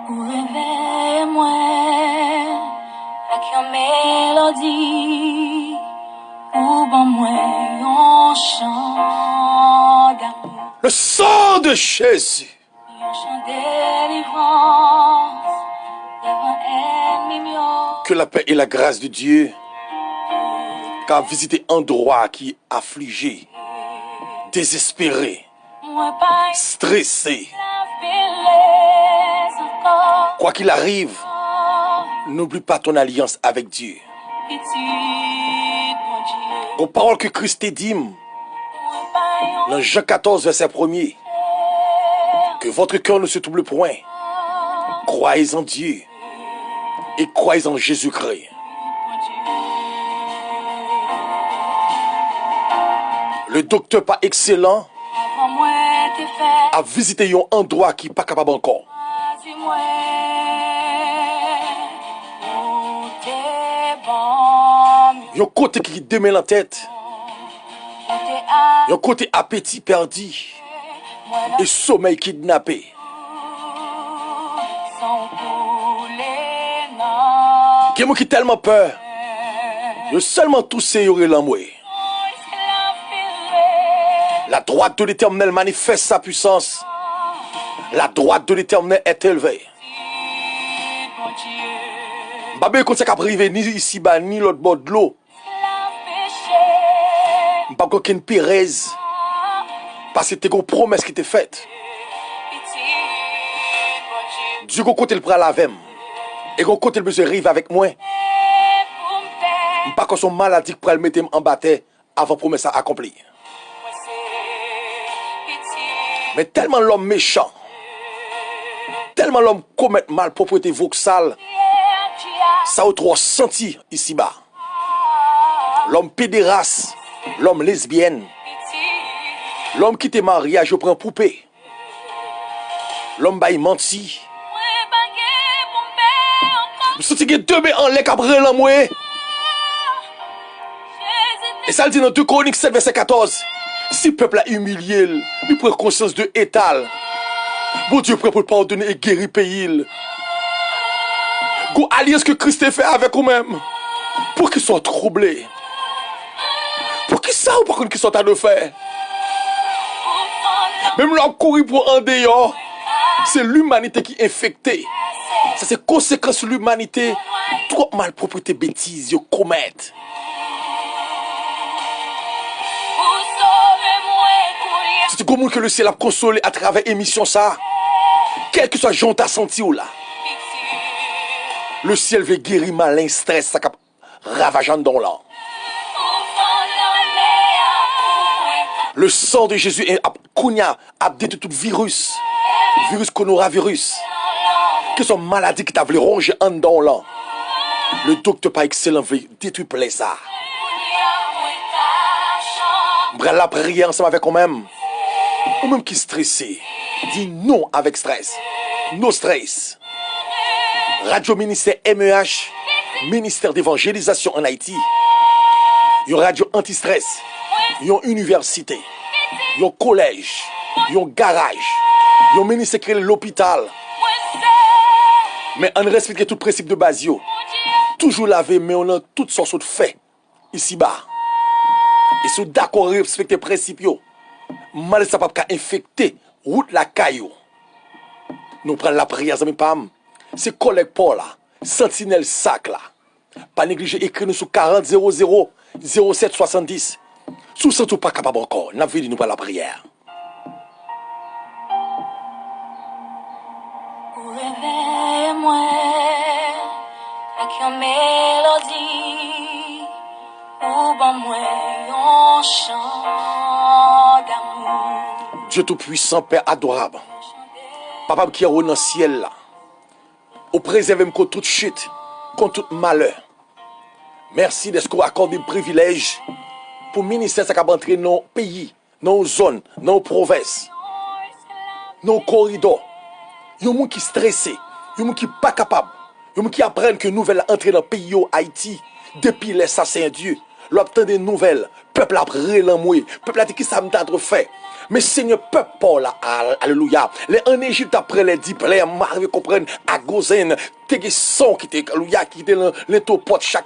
Réveille-moi avec une mélodie, ou bon moi un chant d'amour. Le sang de Jésus. Un chant de délivrance devant ennemi mieux. Que la paix et la grâce de Dieu qu'a visité un endroit qui est affligé, désespéré, Moi pas stressé. la bellesse encore. Quoi qu'il arrive, n'oublie pas ton alliance avec Dieu. Petite mon Dieu. Aux paroles que Christ t'a dit Moi pas dans Jean 14, verset 1er, que votre cœur ne se trouble point. Croyez en Dieu et croyez en Jésus-Christ. Le docteur pas excellent Avant moi t'es fait. a visité un endroit qui n'est pas capable encore. Dis-moi où t'es bon, Un côté qui démêle la tête, où t'es à un côté appétit perdu moi et sommeil kidnappé. sans couler non. Quelqu'un qui a tellement peur, il seulement toussé aurait l'amoué. La droite de l'Éternel manifeste sa puissance. La droite de l'Éternel est élevée. Babé quand ça qu'a privé ni ici bas ni l'autre bord de l'eau. Pas qu'aucune Pérez parce que c'était une promesse qui était faite. Dieu go côté le prend la vem et go côté le besoin arrive avec moi. Pas que son maladie pour le mettre en bataille avant promesse à accomplir. Mais tellement l'homme méchant, tellement l'homme commet mal propriété voxale, ça a trop senti ici-bas. L'homme pédéraste, l'homme lesbienne, l'homme qui t'est marié, je prends poupée. L'homme baille menti. Je sens que deux en lait après l'amoué. Et ça le dit dans 2 Chroniques 7, verset 14. Si le peuple a humilié, il prend conscience de étal. Bon Dieu prend pour pardonner et guérir le pays. Go alliance que Christ a fait avec vous-même. Pour qu'ils soient troublés. Pour qu'ils savent par contre qu'ils sont à de faire. Même l'homme courir pour un dehors. C'est l'humanité qui est infectée. Ça c'est conséquence de l'humanité. Trop malpropreté, bêtises, ils commettent. C'est comme que le ciel a consolé à travers l'émission ça. Quel que soit le jour t'as senti ou là. Le ciel veut guérir malin stress ça cap ravageant dans là. Le sang de Jésus a détruit tout virus. Virus coronavirus. Que son maladie qui t'a voulu ronger en dedans là. Le docteur pas excellent veut détruire plein ça. Bref la prière ensemble avec nous-mêmes. Ou même qui est stressé, dit non avec stress. No stress. Radio Ministère MEH, Ministère d'évangélisation en Haïti. Une radio anti-stress. Une université. Un collège. Un garage. Un ministère créé l'hôpital. Mais on respecte tout principe de base. Toujours laver, mais on a toutes sortes de faits. Ici-bas. Et si vous d'accord respecter les principes. Mal ça pas infecter route la caillou. Nous prenons la prière zami pam. C'est collègue Paul là, sentinelle sac là. Pas négliger écrit nous sur 40 00 07 70. Sous ça tout pas capable encore. N'a vu nous prendre la prière. Réveille-moi avec une mélodie, ou bon moi un chant d'amour. Dieu tout-puissant, Père adorable. Papa qui est dans le ciel là. Au préserve contre toute chute, contre tout malheur. Merci de ce qu'on accorde le privilège pour le ministère qui a entré dans nos pays, dans nos zones, dans nos provinces, dans nos corridors. Il y a des gens qui sont stressés, il y a des gens qui ne sont pas capables, il y a des gens qui apprennent que nous nouvelle entrée dans le pays Haïti depuis l'assassin Dieu. l'obtenir des nouvelles. Peuple a pris l'amour. Peuple a dit qui ça m'a trop fait. Mais Seigneur, peuple pas là, alléluia. Les en Égypte après les 10 plaies, m'arrive comprendre à Gozen, t'es son qui était, alléluia, qui était le pot de chaque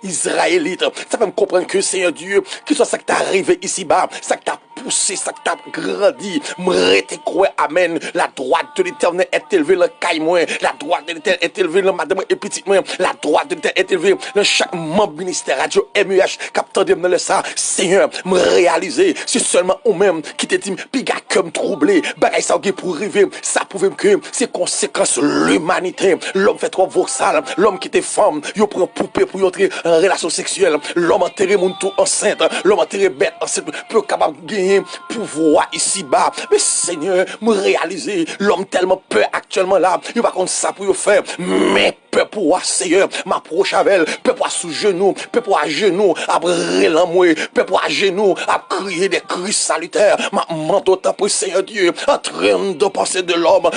Israélite. Ça peut me comprendre que Seigneur Dieu, que soit ça qui t'est arrivé ici-bas, ça qui t'a poussé, ça qui t'a grandi, m'rete quoi, amen. La droite de l'Éternel est élevée dans caille moi, la droite de l'Éternel est élevée dans madame et petite moi, la droite de l'Éternel est élevée dans chaque membre ministère radio MEH, capteur de me ça, Seigneur, me réaliser, c'est seulement ou même qui te dit, piga comme troublé, bagay ça pour arriver, ça prouve que c'est conséquence l'humanité, l'homme fait trop voxal, l'homme qui était femme, il prend poupée pour entrer en relation sexuelle, l'homme enterré mon tout enceinte, l'homme enterré bête enceinte, peut capable gagner pouvoir ici-bas. Mais Seigneur, me réaliser, l'homme tellement peur actuellement là, il va contre ça pour faire, mais peut pouvoir, Seigneur, m'approche avec elle, peut pouvoir sous genoux, peut pouvoir à genoux, à brûler l'amour, peut pouvoir à genoux, à crier des cris salutaires, ma manteau pour Seigneur Dieu, en train de penser de l'homme,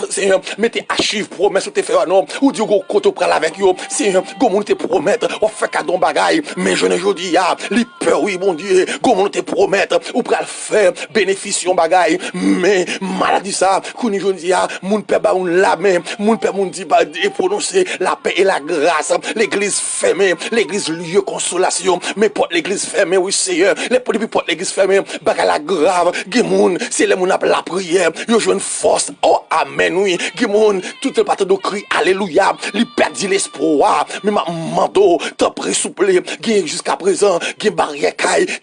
Seigneur, mettez archives, promesses, ou te faire un homme, ou Dieu, go koto pral avec yo, Seigneur, go moun te promettre, ou fait cadeau bagaille, mais je ne jodi ya, li peur, oui, bon Dieu, go moun te promettre, ou pral faire bénéfice bagaille, mais maladie ça, kouni jodi ya, moun pe ba moun la main, moun pe moun di ba et prononcer la paix et la grâce, l'église fermée, l'église lieu consolation, mais pour l'église fermée, oui Seigneur, les depuis pour l'église fermée, bagala grave, Gimoun, c'est les moun ap la prière, yo joue une force, oh amen, oui, Gimoun, tout le patin de cri, alléluia, li perdi l'espoir, mais ma mando, t'en prie souple, jusqu'à présent, gen barrière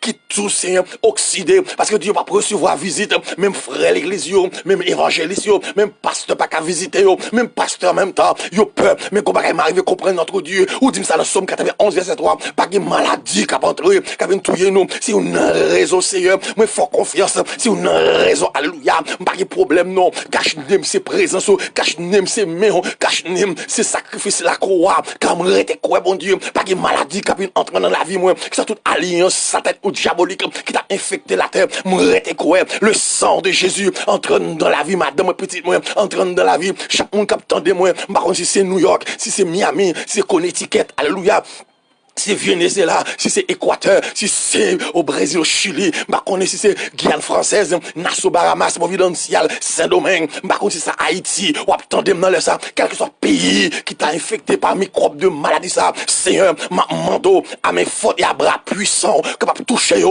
qui tout Seigneur, oxydé, parce que Dieu va recevoir visite, même frère l'église, même évangéliste, même pasteur pas qu'à visiter, même pasteur en même temps, yo peur, mais qu'on va m'arriver à comprendre notre Dieu, ou dit ça dans Somme 91 verset 3, pas de maladie qui a entré, qui a tué nous, si une raison Seigneur, moi fort confiance, si une raison, alléluia, pas de problème non, cache nem c'est présence, cache nem c'est main, cache nem c'est sacrifice la croix, quand me rete quoi bon Dieu, pas de maladie qui a entrer dans la vie moi, qui sont toute alliance satanique ou diabolique qui t'a infecté la terre, me rete quoi, le sang de Jésus entre dans la vie madame petite moi, entre dans la vie, chaque monde qui attendait moi, par contre si c'est New York, si c'est Miami, si c'est Connecticut, alléluia. Si c'est Venezuela, si c'est Équateur, si c'est au Brésil, au Chili, si c'est Guyane française, Nassau, Bahamas, Providencial, Saint-Domingue, si c'est Haïti, ou attendez dans ça, quel que soit pays qui t'a infecté par microbes de maladie ça, Seigneur, ma mando, à mes fautes et à bras puissants, capable toucher,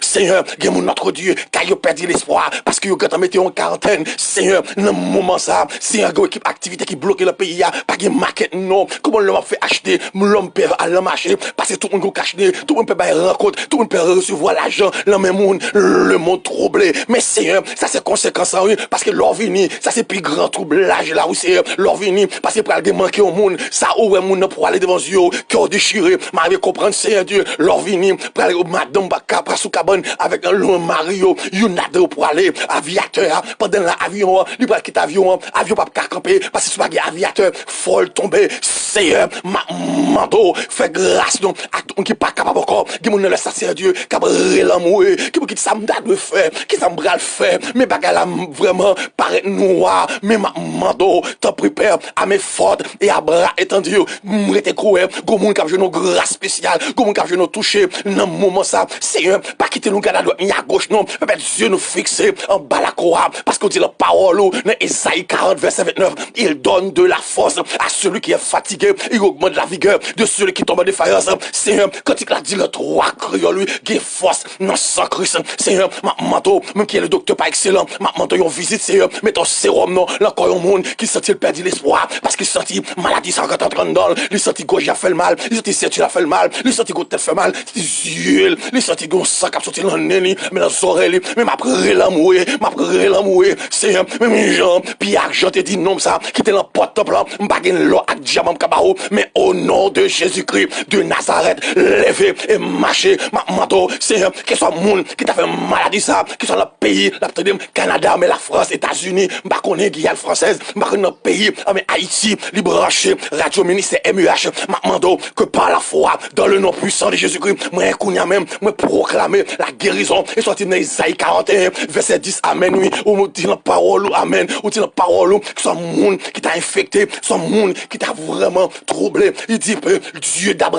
Seigneur, guémou notre Dieu, car il a perdu l'espoir, parce que vous avez mis en quarantaine, Seigneur, dans le moment ça, Seigneur, une équipe activité qui bloque le pays, pas de market, non, comment l'homme fait acheter, l'homme peut aller marcher, parce que tout le monde cache, tout le monde peut faire rencontre, tout le monde peut recevoir l'argent, le monde troublé. Mais Seigneur, ça c'est conséquence, oui, parce que l'or vini, ça c'est plus grand troublage là, oui, Seigneur, l'or vini, parce que pour aller manquer au monde, ça où est monde pour aller devant Dieu, cœur déchiré, m'arrive comprendre, Seigneur Dieu, l'or vini, pour aller au madame Baka, sous cabane, avec un long Mario, Yunade pour aller, aviateur, pendant l'avion, il va quitter avion pas camper, parce que c'est pas aviateur, folle tomber, Seigneur, mando, fait grâce donc à tout qui pas capable encore qui moun le Seigneur Dieu qui a l'amour qui ça me doit faire qui ça me bral faire mais bagala vraiment paraît noir mais mando t'en prépare à mes fautes et à bras étendus m'rete croire go moun qui a une grâce spéciale go moun qui a une toucher dans moment ça Seigneur pas quitter nous gars droite ni à gauche non peut Dieu nous fixer en bas la croix parce qu'on dit la parole dans Ésaïe 40 verset 29 il donne de la force à celui qui est fatigué il augmente la vigueur de celui qui tombe de faïence, Seigneur, quand il a dit le trois créoles, lui, qui est force, non sans Christ, Seigneur, ma manteau, même qui est le docteur pas excellent, ma manteau, yon visite, Seigneur, mais ton sérum, non, l'encore un monde, qui sentit perdu l'espoir, parce qu'il sentit maladie, ça rentre en train dans, il sentit gauche a fait le mal, il sentit ceinture a fait le mal, il sentit gauche tête fait mal, il yeux, il sentit gauche sang a sorti dans le nez, mais dans les oreilles, mais m'a pris l'amour, Seigneur, même Jean, puis Jean te dit non, ça, qui était dans le porte-temple, m'baguine l'eau avec diamant cabao, mais au nom de Jésus-Christ, de Nazareth, lever et marcher, ma manteau, Seigneur, que soit monde qui t'a fait maladie ça, qui soit le pays, la Canada, mais la France, États-Unis, m'a connaît Guyane française, m'a connaît notre pays, mais Haïti, libranché, radio ministère MEH, ma manteau, que par la foi, dans le nom puissant de Jésus-Christ, moi, kounya même, moi, proclamer la guérison, et sortir dans Isaïe 41, verset 10, amen, oui, ou nous dit la parole, amen, ou dit la parole, que soit monde qui t'a infecté, soit monde qui t'a vraiment troublé, il dit, Dieu d'Abraham,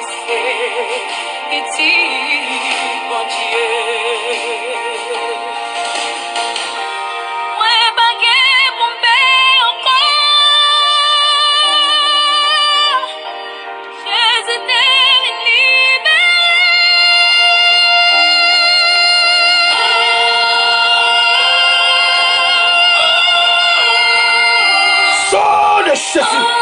C'est fini.